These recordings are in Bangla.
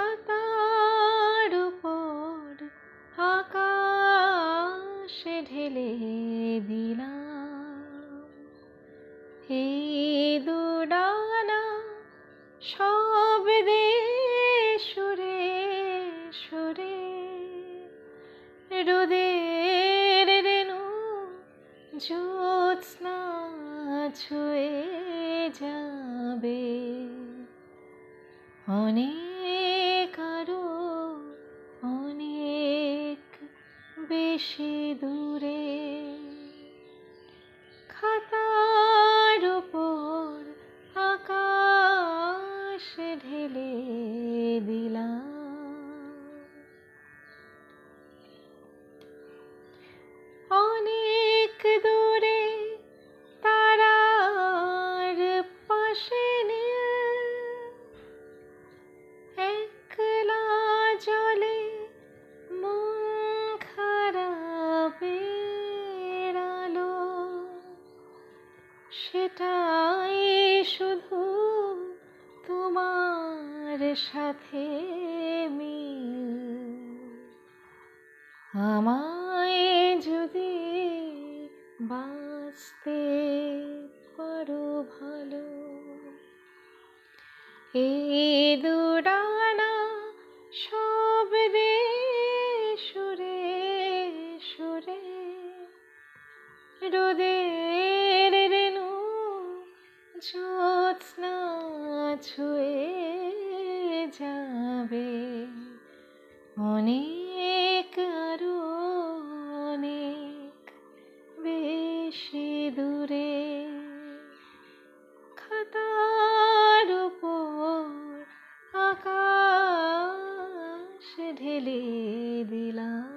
খাতার উপর আকাশ ঢেলে দিলাম, এই দুডানা শব্দে সুরে সুরে, রোদের রেণু জ্যোৎস্না ছুঁয়ে যাবে অনেক আরো অনেক বেশি দূরে। খাতার উপর আকাশ ঢেলে দিলাম, অনেক দূরে তারার পাশে একলা জলে মন খারাপের আলো, সেটাই শুধু তোমার সাথে মিল। আমায় যদি বাঁচতে পারো ভালো, এই দুডানা শব্দে সুরে সুরে, রোদের রেণু জ্যোৎস্না ছুঁয়ে যাবে অনেক আরো অনেক বেশি দূরে। খাতার উপর আকাশ ঢেলে দিলাম,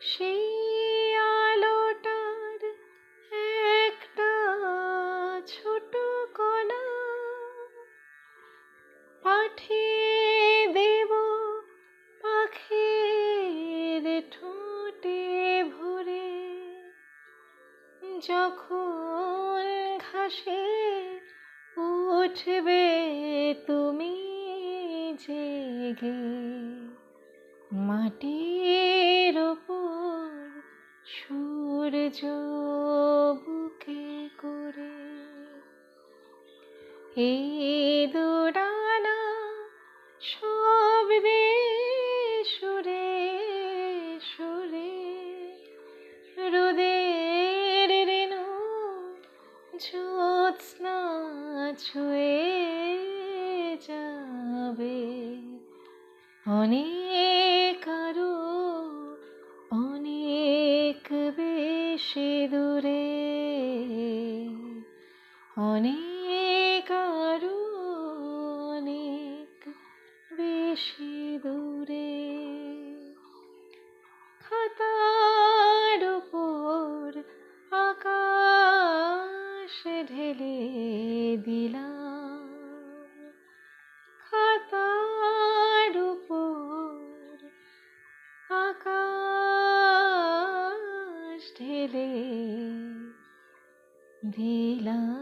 সেই আলোটার একটা ছোট কণা পাঠিয়ে দেব পাখির ঠোঁটে ভরে, যখন ঘাসে উঠবে তুমি জেগে, মাটির ওপর সূর্য বুকে করে, এই দুডানা শব্দে সুরে সুরে, রোদের রেণু জ্যোৎস্না ছুঁয়ে যাবে অনেক আরো অনেক বেশি দূরে, অনেক আরো অনেক বেশি দূরে। খাতার উপর আকাশ ঢেলে দিলাম, খাতার উপর আকাশ ঢেলে দিলাম।